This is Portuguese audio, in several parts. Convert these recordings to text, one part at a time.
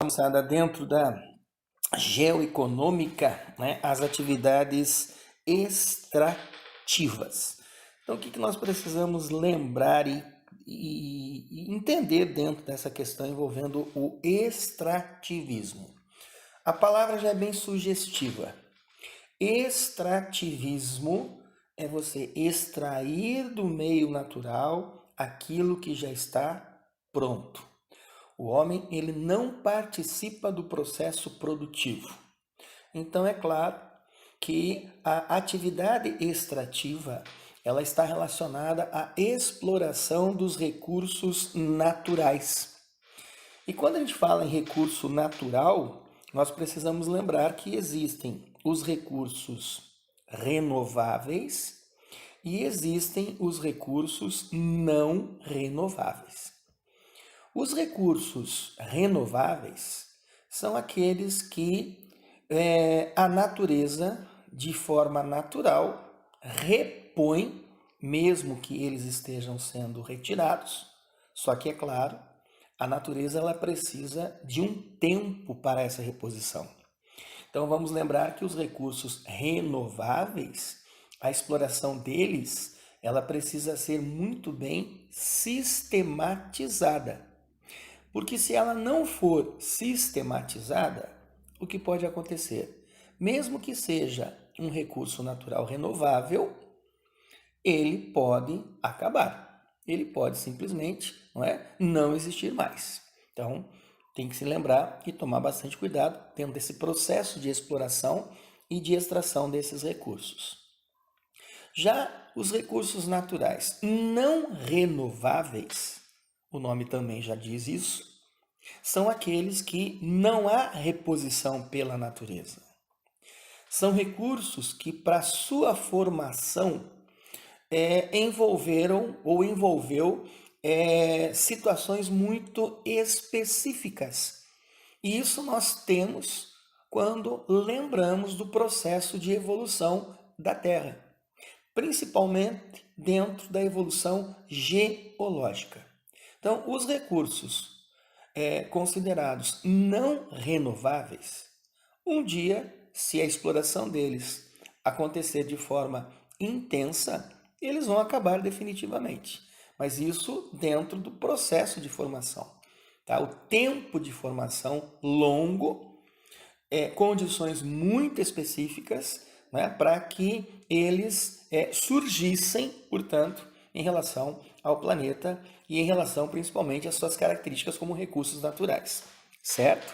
moçada, dentro da geoeconômica, né, as atividades extrativas. Então, o que nós precisamos lembrar e entender dentro dessa questão envolvendo o extrativismo? A palavra já é bem sugestiva. Extrativismo é você extrair do meio natural aquilo que já está pronto. O homem, ele não participa do processo produtivo. Então é claro que a atividade extrativa, ela está relacionada à exploração dos recursos naturais. E quando a gente fala em recurso natural, nós precisamos lembrar que existem os recursos renováveis e existem os recursos não renováveis. Os recursos renováveis são aqueles que a natureza, de forma natural, repõe, mesmo que eles estejam sendo retirados. Só que, é claro, a natureza ela precisa de um tempo para essa reposição. Então, vamos lembrar que os recursos renováveis, a exploração deles, ela precisa ser muito bem sistematizada. Porque se ela não for sistematizada, o que pode acontecer? Mesmo que seja um recurso natural renovável, ele pode acabar. Ele pode simplesmente não existir mais. Então, tem que se lembrar e tomar bastante cuidado dentro desse processo de exploração e de extração desses recursos. Já os recursos naturais não renováveis, o nome também já diz isso, são aqueles que não há reposição pela natureza. São recursos que, para sua formação, envolveu situações muito específicas. E isso nós temos quando lembramos do processo de evolução da Terra, principalmente dentro da evolução geológica. Então, os recursos considerados não renováveis, um dia, se a exploração deles acontecer de forma intensa, eles vão acabar definitivamente. Mas isso dentro do processo de formação. Tá? O tempo de formação longo, condições muito específicas, né, para que eles surgissem, portanto, em relação ao planeta e em relação principalmente às suas características como recursos naturais, certo?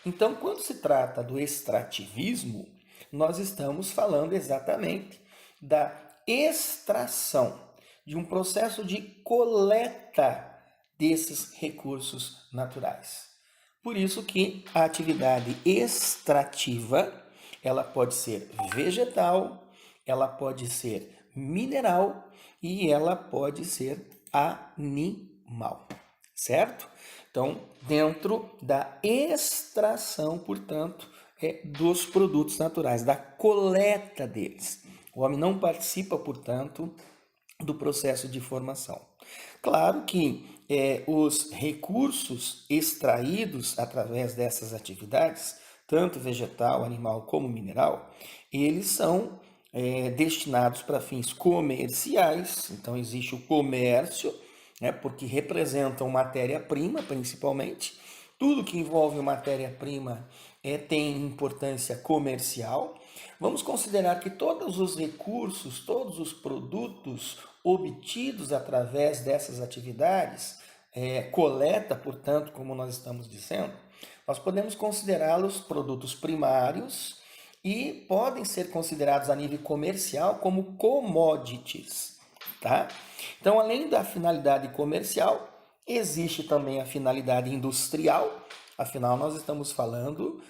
Então, quando se trata do extrativismo, nós estamos falando exatamente da extração, de um processo de coleta desses recursos naturais. Por isso que a atividade extrativa, ela pode ser vegetal, ela pode ser mineral e ela pode ser animal, certo? Então, dentro da extração, portanto, dos produtos naturais, da coleta deles. O homem não participa, portanto, do processo de formação. Claro que os recursos extraídos através dessas atividades, tanto vegetal, animal como mineral, eles são destinados para fins comerciais. Então existe o comércio, porque representam matéria-prima principalmente. Tudo que envolve matéria-prima tem importância comercial. Vamos considerar que todos os recursos, todos os produtos obtidos através dessas atividades, coleta, portanto, como nós estamos dizendo, nós podemos considerá-los produtos primários e podem ser considerados a nível comercial como commodities, tá? Então, além da finalidade comercial, existe também a finalidade industrial. Afinal, nós estamos falando,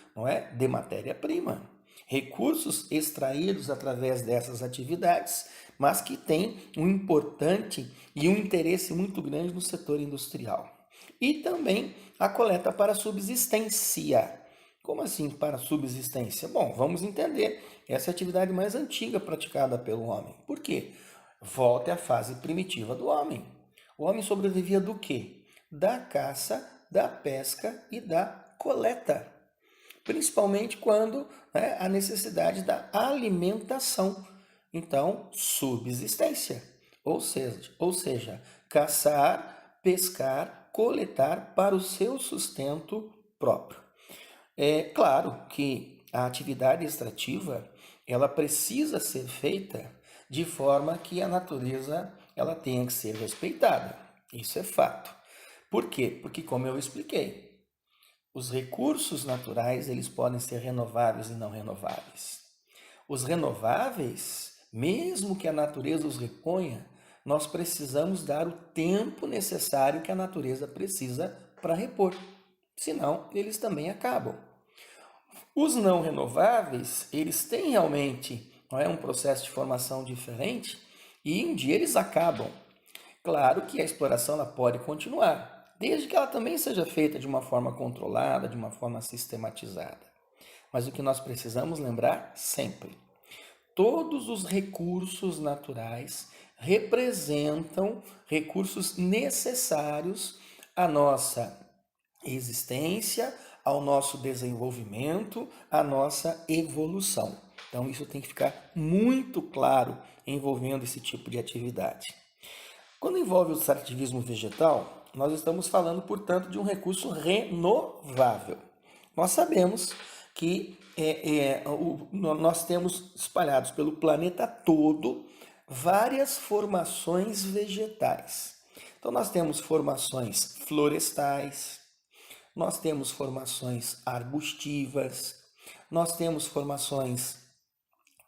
de matéria-prima, recursos extraídos através dessas atividades, mas que têm um importante e um interesse muito grande no setor industrial. E também a coleta para subsistência. Como assim para subsistência? Bom, vamos entender. Essa é a atividade mais antiga praticada pelo homem. Por quê? Volta à fase primitiva do homem. O homem sobrevivia do quê? Da caça, da pesca e da coleta, principalmente quando, né, a necessidade da alimentação. Então, subsistência, ou seja, caçar, pescar, coletar para o seu sustento próprio. É claro que a atividade extrativa, ela precisa ser feita de forma que a natureza ela tenha que ser respeitada. Isso é fato. Por quê? Porque, como eu expliquei, os recursos naturais eles podem ser renováveis e não renováveis. Os renováveis, mesmo que a natureza os reponha, nós precisamos dar o tempo necessário que a natureza precisa para repor. Senão, eles também acabam. Os não renováveis, eles têm realmente, não é, um processo de formação diferente e um dia eles acabam. Claro que a exploração ela pode continuar, desde que ela também seja feita de uma forma controlada, de uma forma sistematizada. Mas o que nós precisamos lembrar sempre, todos os recursos naturais representam recursos necessários à nossa existência, ao nosso desenvolvimento, à nossa evolução. Então, isso tem que ficar muito claro envolvendo esse tipo de atividade. Quando envolve o extrativismo vegetal, nós estamos falando, portanto, de um recurso renovável. Nós sabemos que nós temos espalhados pelo planeta todo várias formações vegetais. Então, nós temos formações florestais, nós temos formações arbustivas, nós temos formações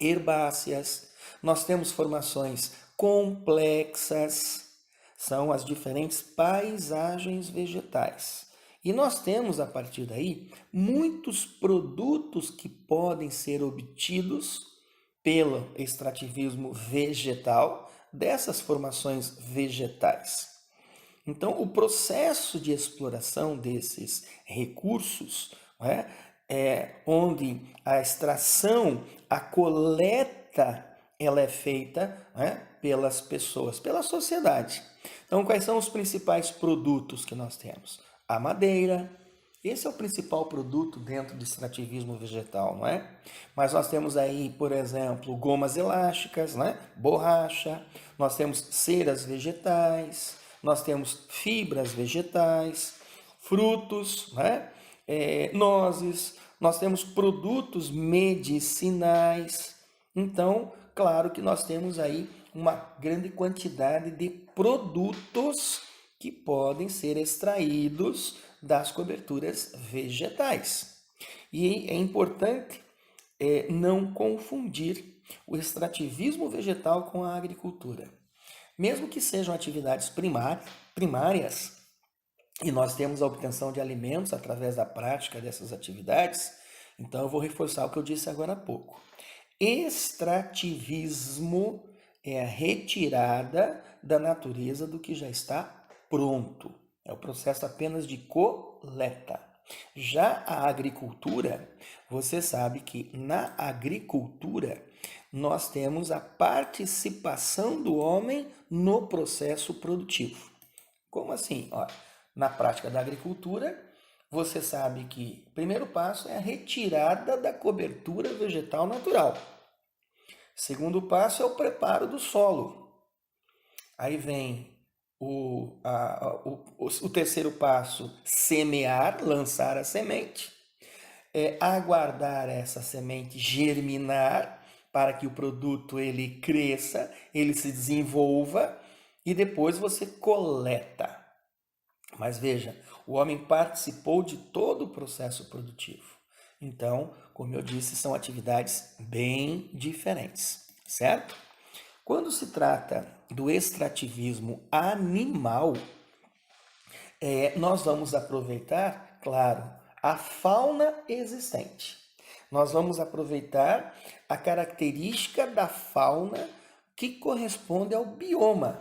herbáceas, nós temos formações complexas, são as diferentes paisagens vegetais. E nós temos, a partir daí, muitos produtos que podem ser obtidos pelo extrativismo vegetal dessas formações vegetais. Então, o processo de exploração desses recursos, né, onde a extração, a coleta, ela é feita, né, pelas pessoas, pela sociedade. Então, quais são os principais produtos que nós temos? A madeira, esse é o principal produto dentro do extrativismo vegetal, não é? Mas nós temos aí, por exemplo, gomas elásticas, né? Borracha, nós temos ceras vegetais, nós temos fibras vegetais, frutos, né? Nozes, nós temos produtos medicinais. Então, claro que nós temos aí uma grande quantidade de produtos que podem ser extraídos das coberturas vegetais. E é importante não confundir o extrativismo vegetal com a agricultura. Mesmo que sejam atividades primárias, e nós temos a obtenção de alimentos através da prática dessas atividades, então eu vou reforçar o que eu disse agora há pouco. Extrativismo é a retirada da natureza do que já está pronto. É o processo apenas de coleta. Já a agricultura, você sabe que na agricultura nós temos a participação do homem no processo produtivo. Como assim? Olha, na prática da agricultura, você sabe que o primeiro passo é a retirada da cobertura vegetal natural. Segundo passo é o preparo do solo. Aí vem o terceiro passo, semear, lançar a semente. Aguardar essa semente germinar para que o produto ele cresça, ele se desenvolva e depois você coleta. Mas veja, o homem participou de todo o processo produtivo. Então, como eu disse, são atividades bem diferentes, certo? Quando se trata do extrativismo animal, nós vamos aproveitar, claro, a fauna existente. Nós vamos aproveitar a característica da fauna que corresponde ao bioma.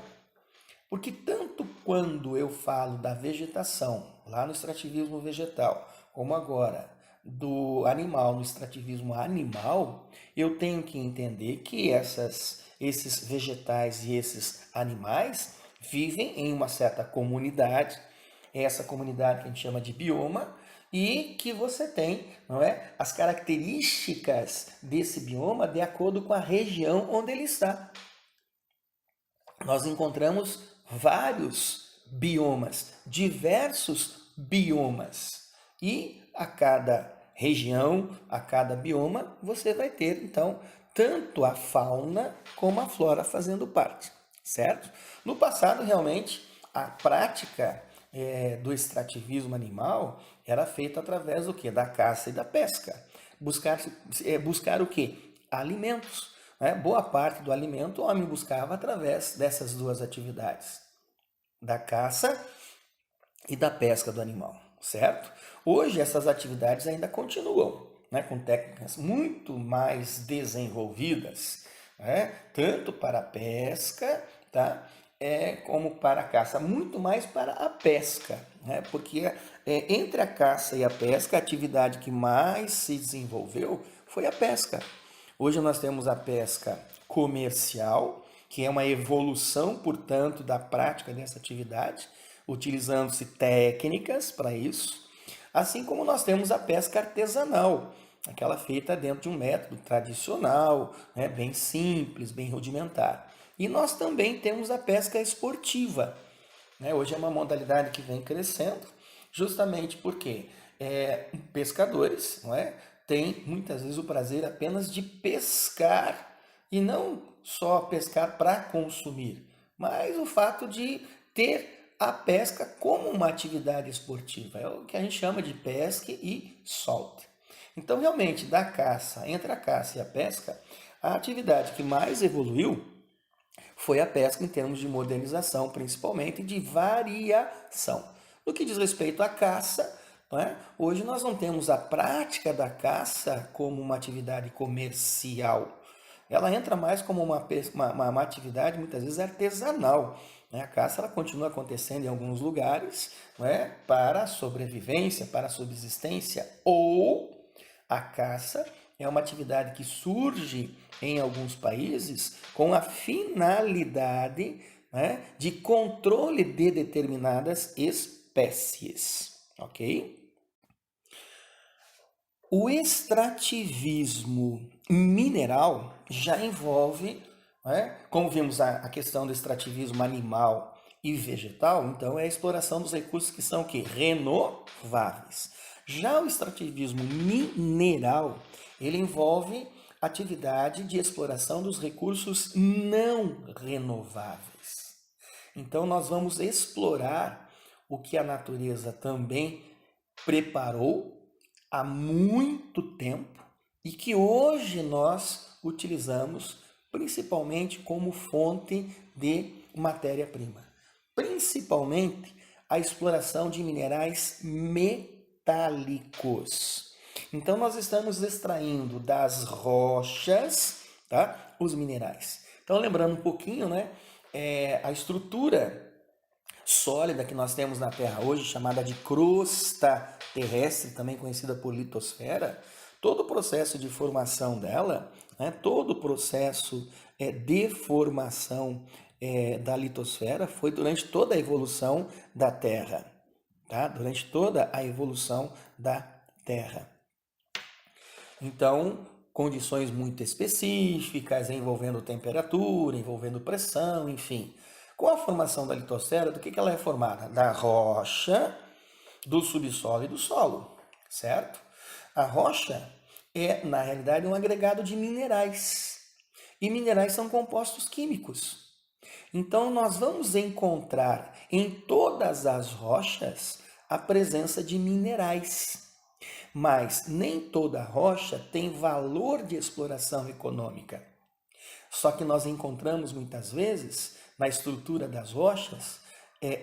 Porque tanto quando eu falo da vegetação, lá no extrativismo vegetal, como agora do animal, no extrativismo animal, eu tenho que entender que esses vegetais e esses animais vivem em uma certa comunidade, essa comunidade que a gente chama de bioma, e que você tem, não é, as características desse bioma de acordo com a região onde ele está. Nós encontramos vários biomas, diversos biomas. E a cada região, a cada bioma, você vai ter, então, tanto a fauna como a flora fazendo parte, certo? No passado, realmente, a prática do extrativismo animal era feita através do quê? Da caça e da pesca. Buscar o quê? Alimentos. Né? Boa parte do alimento o homem buscava através dessas duas atividades, da caça e da pesca do animal, certo? Hoje essas atividades ainda continuam, né, com técnicas muito mais desenvolvidas, né, tanto para a pesca, tá, como para a caça, muito mais para a pesca, né, porque entre a caça e a pesca, a atividade que mais se desenvolveu foi a pesca. Hoje nós temos a pesca comercial, que é uma evolução, portanto, da prática dessa atividade, utilizando-se técnicas para isso, assim como nós temos a pesca artesanal, aquela feita dentro de um método tradicional, né, bem simples, bem rudimentar. E nós também temos a pesca esportiva, né? Hoje é uma modalidade que vem crescendo, justamente porque pescadores, não é, têm muitas vezes o prazer apenas de pescar e não só pescar para consumir, mas o fato de ter a pesca como uma atividade esportiva. É o que a gente chama de pesca e solte. Então, realmente, da caça, entre a caça e a pesca, a atividade que mais evoluiu foi a pesca em termos de modernização, principalmente, e de variação. No que diz respeito à caça, não é? Hoje nós não temos a prática da caça como uma atividade comercial. Ela entra mais como uma atividade, muitas vezes, artesanal. Né? A caça ela continua acontecendo em alguns lugares, não é? Para a sobrevivência, para a subsistência, ou a caça é uma atividade que surge em alguns países com a finalidade, né, de controle de determinadas espécies, ok? O extrativismo mineral já envolve, né, como vimos a questão do extrativismo animal e vegetal, então é a exploração dos recursos que são o quê? Renováveis. Já o extrativismo mineral, ele envolve atividade de exploração dos recursos não renováveis. Então nós vamos explorar o que a natureza também preparou há muito tempo e que hoje nós utilizamos principalmente como fonte de matéria-prima. Principalmente a exploração de minerais metálicos. Então nós estamos extraindo das rochas, tá, os minerais. Então lembrando um pouquinho, né, a estrutura sólida que nós temos na Terra hoje, chamada de crosta terrestre, também conhecida por litosfera, todo o processo de formação dela, né, todo o processo de formação da litosfera foi durante toda a evolução da Terra, tá? Durante toda a evolução da Terra. Então, condições muito específicas, envolvendo temperatura, envolvendo pressão, enfim. Com a formação da litosfera, do que ela é formada? Da rocha, do subsolo e do solo, certo? A rocha é, na realidade, um agregado de minerais. E minerais são compostos químicos. Então, nós vamos encontrar em todas as rochas a presença de minerais. Mas nem toda rocha tem valor de exploração econômica. Só que nós encontramos muitas vezes na estrutura das rochas,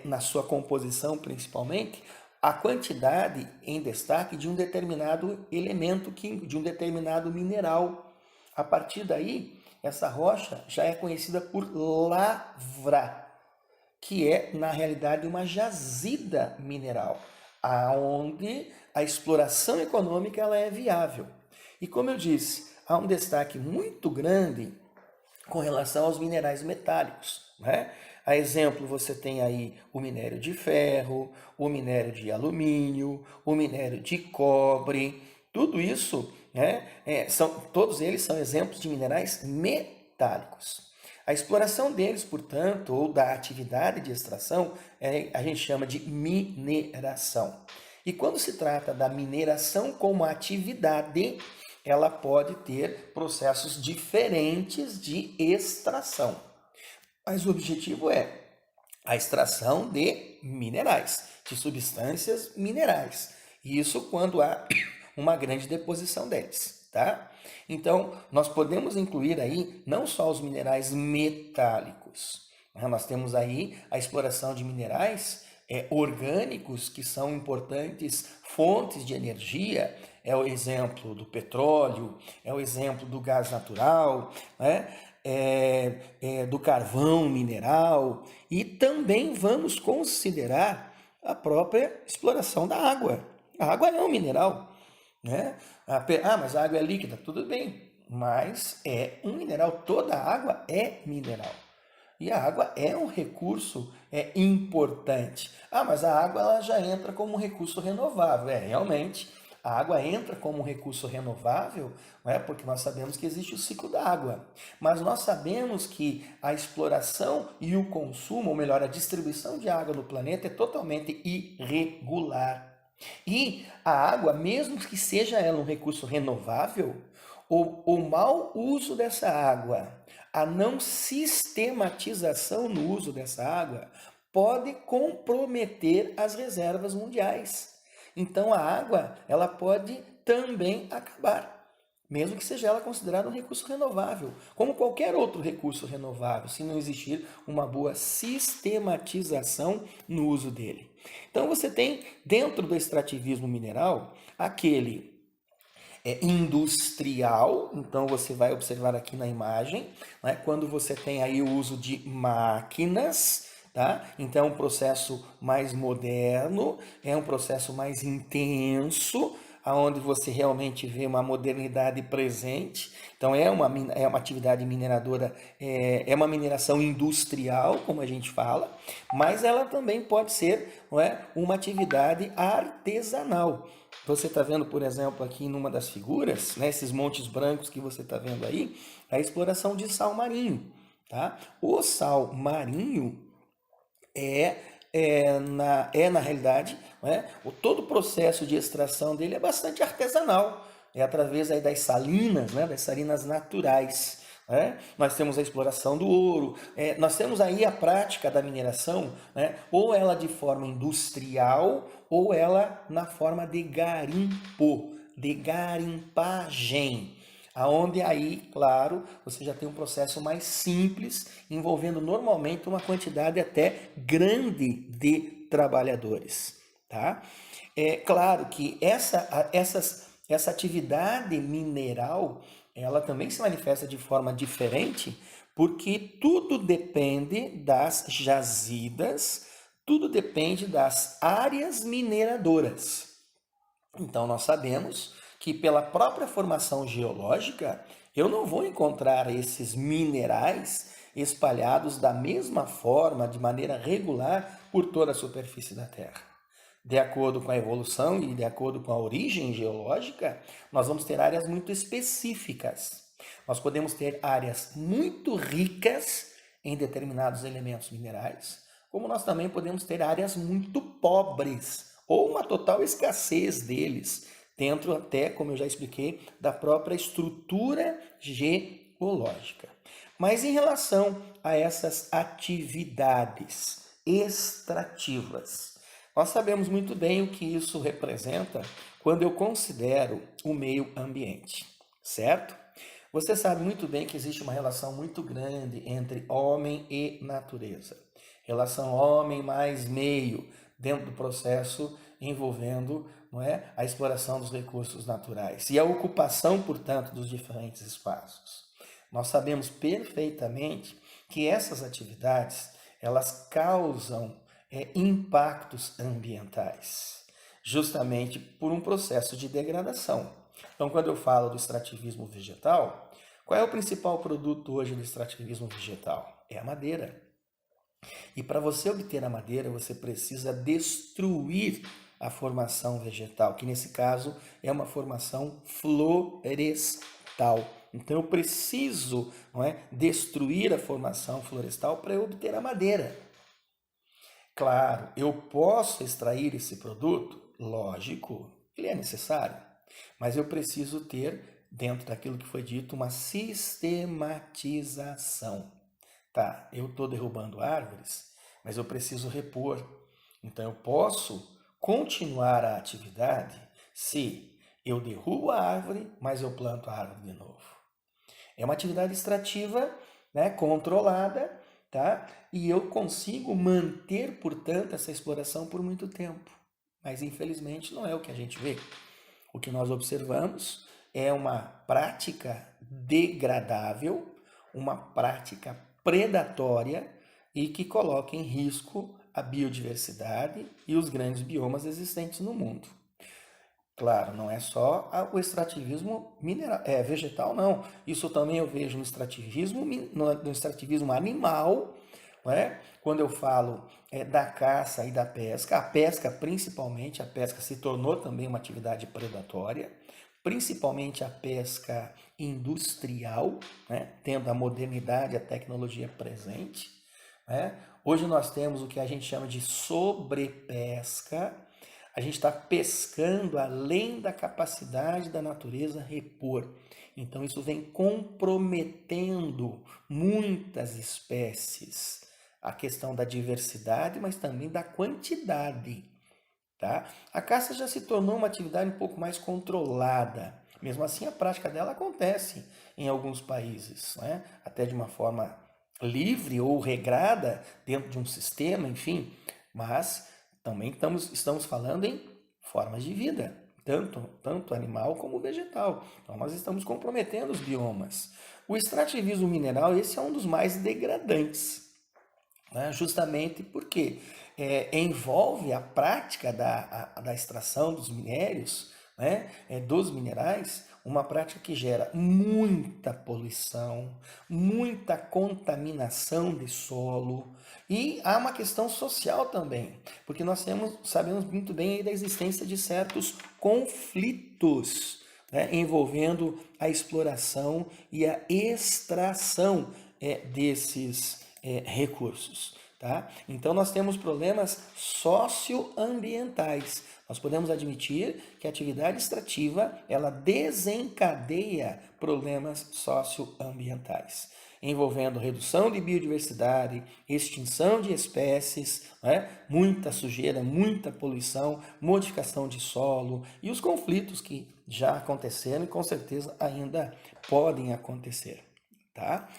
na sua composição principalmente, a quantidade em destaque de um determinado elemento químico, de um determinado mineral. A partir daí, essa rocha já é conhecida por lavra, que é, na realidade, uma jazida mineral, aonde a exploração econômica ela é viável. E como eu disse, há um destaque muito grande com relação aos minerais metálicos, né? A exemplo, você tem aí o minério de ferro, o minério de alumínio, o minério de cobre, tudo isso, né, todos eles são exemplos de minerais metálicos. A exploração deles, portanto, ou da atividade de extração, a gente chama de mineração. E quando se trata da mineração como atividade, ela pode ter processos diferentes de extração. Mas o objetivo é a extração de minerais, de substâncias minerais. Isso quando há uma grande deposição deles, tá? Então, nós podemos incluir aí não só os minerais metálicos, né? Nós temos aí a exploração de minerais orgânicos, que são importantes fontes de energia, é o exemplo do petróleo, é o exemplo do gás natural, né? Do carvão mineral, e também vamos considerar a própria exploração da água. A água é um mineral, né? Mas a água é líquida, tudo bem, mas é um mineral, toda água é mineral. E a água é um recurso importante. Mas a água ela já entra como um recurso renovável. Realmente, a água entra como um recurso renovável, não é? Porque nós sabemos que existe o ciclo da água. Mas nós sabemos que a exploração e o consumo, ou melhor, a distribuição de água no planeta é totalmente irregular. E a água, mesmo que seja ela um recurso renovável, o mau uso dessa água, a não sistematização no uso dessa água, pode comprometer as reservas mundiais. Então a água, ela pode também acabar, mesmo que seja ela considerada um recurso renovável, como qualquer outro recurso renovável, se não existir uma boa sistematização no uso dele. Então você tem dentro do extrativismo mineral aquele industrial, então você vai observar aqui na imagem, né, quando você tem aí o uso de máquinas, tá? Então é um processo mais moderno, é um processo mais intenso, aonde você realmente vê uma modernidade presente. Então é uma atividade mineradora, é uma mineração industrial, como a gente fala, mas ela também pode ser, não é, uma atividade artesanal. Você está vendo, por exemplo, aqui numa das figuras, né, esses montes brancos que você está vendo aí, a exploração de sal marinho. Tá? O sal marinho na realidade, né, todo o processo de extração dele é bastante artesanal. É através aí das salinas, né, das salinas naturais. Né? Nós temos a exploração do ouro, nós temos aí a prática da mineração, né? Ou ela de forma industrial, ou ela na forma de garimpo, de garimpagem, aonde aí, claro, você já tem um processo mais simples, envolvendo normalmente uma quantidade até grande de trabalhadores, tá? É claro que essa atividade mineral, ela também se manifesta de forma diferente, porque tudo depende das jazidas, tudo depende das áreas mineradoras. Então nós sabemos que pela própria formação geológica, eu não vou encontrar esses minerais espalhados da mesma forma, de maneira regular, por toda a superfície da Terra. De acordo com a evolução e de acordo com a origem geológica, nós vamos ter áreas muito específicas. Nós podemos ter áreas muito ricas em determinados elementos minerais, como nós também podemos ter áreas muito pobres ou uma total escassez deles, dentro até, como eu já expliquei, da própria estrutura geológica. Mas em relação a essas atividades extrativas, nós sabemos muito bem o que isso representa quando eu considero o meio ambiente, certo? Você sabe muito bem que existe uma relação muito grande entre homem e natureza. Relação homem mais meio, dentro do processo envolvendo, não é, a exploração dos recursos naturais e a ocupação, portanto, dos diferentes espaços. Nós sabemos perfeitamente que essas atividades, elas causam impactos ambientais, justamente por um processo de degradação. Então, quando eu falo do extrativismo vegetal, qual é o principal produto hoje do extrativismo vegetal? É a madeira. E para você obter a madeira, você precisa destruir a formação vegetal, que nesse caso é uma formação florestal. Então eu preciso, não é, destruir a formação florestal para eu obter a madeira. Claro, eu posso extrair esse produto? Lógico, ele é necessário, mas eu preciso ter, dentro daquilo que foi dito, uma sistematização. Tá, eu estou derrubando árvores, mas eu preciso repor. Então eu posso continuar a atividade se eu derrubo a árvore, mas eu planto a árvore de novo. É uma atividade extrativa, né, controlada, tá? E eu consigo manter, portanto, essa exploração por muito tempo. Mas infelizmente não é o que a gente vê. O que nós observamos é uma prática degradável, uma prática predatória e que coloca em risco a biodiversidade e os grandes biomas existentes no mundo. Claro, não é só o extrativismo mineral, vegetal, não. Isso também eu vejo no extrativismo animal, não é? Quando eu falo da caça e da pesca, a pesca principalmente, a pesca se tornou também uma atividade predatória, principalmente a pesca industrial, né? Tendo a modernidade, a tecnologia presente, né? Hoje nós temos o que a gente chama de sobrepesca. A gente está pescando além da capacidade da natureza repor. Então, isso vem comprometendo muitas espécies. A questão da diversidade, mas também da quantidade. Tá? A caça já se tornou uma atividade um pouco mais controlada. Mesmo assim, a prática dela acontece em alguns países, né? Até de uma forma livre ou regrada, dentro de um sistema, enfim. Mas também estamos falando em formas de vida, tanto animal como vegetal. Então, nós estamos comprometendo os biomas. O extrativismo mineral, esse é um dos mais degradantes, né? Justamente porque envolve a prática da extração dos minérios, né? Dos minerais, uma prática que gera muita poluição, muita contaminação de solo, e há uma questão social também, porque nós sabemos muito bem aí da existência de certos conflitos, né, envolvendo a exploração e a extração desses recursos. Tá? Então nós temos problemas socioambientais. Nós podemos admitir que a atividade extrativa ela desencadeia problemas socioambientais, envolvendo redução de biodiversidade, extinção de espécies, né? Muita sujeira, muita poluição, modificação de solo e os conflitos que já aconteceram e com certeza ainda podem acontecer. Tá?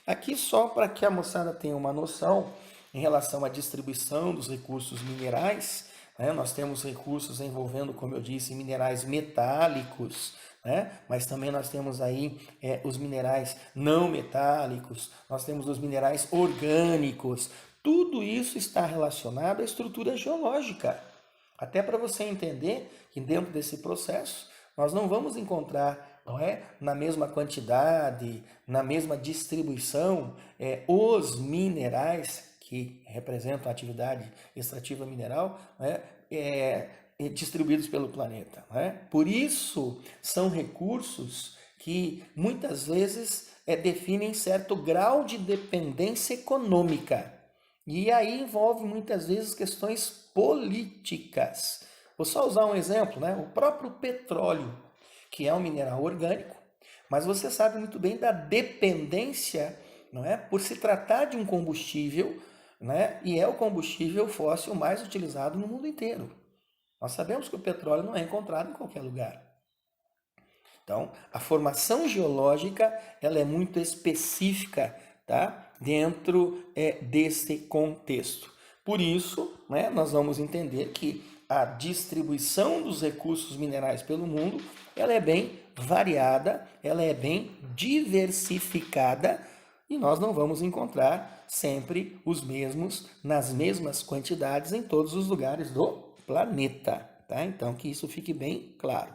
Aqui só para que a moçada tenha uma noção em relação à distribuição dos recursos minerais, né? Nós temos recursos envolvendo, como eu disse, minerais metálicos, né? Mas também nós temos aí os minerais não metálicos, nós temos os minerais orgânicos, tudo isso está relacionado à estrutura geológica. Até para você entender que dentro desse processo nós não vamos encontrar, não é, na mesma quantidade, na mesma distribuição, os minerais que representam a atividade extrativa mineral, né, distribuídos pelo planeta. Né? Por isso, são recursos que muitas vezes definem certo grau de dependência econômica. E aí envolve muitas vezes questões políticas. Vou só usar um exemplo, né? O próprio petróleo, que é um mineral orgânico, mas você sabe muito bem da dependência, não é? Por se tratar de um combustível, né? E é o combustível fóssil mais utilizado no mundo inteiro. Nós sabemos que o petróleo não é encontrado em qualquer lugar. Então, a formação geológica ela é muito específica, tá? Dentro desse contexto. Por isso, né, nós vamos entender que a distribuição dos recursos minerais pelo mundo ela é bem variada, ela é bem diversificada e nós não vamos encontrar sempre os mesmos nas mesmas quantidades em todos os lugares do planeta. Tá? Então, que isso fique bem claro.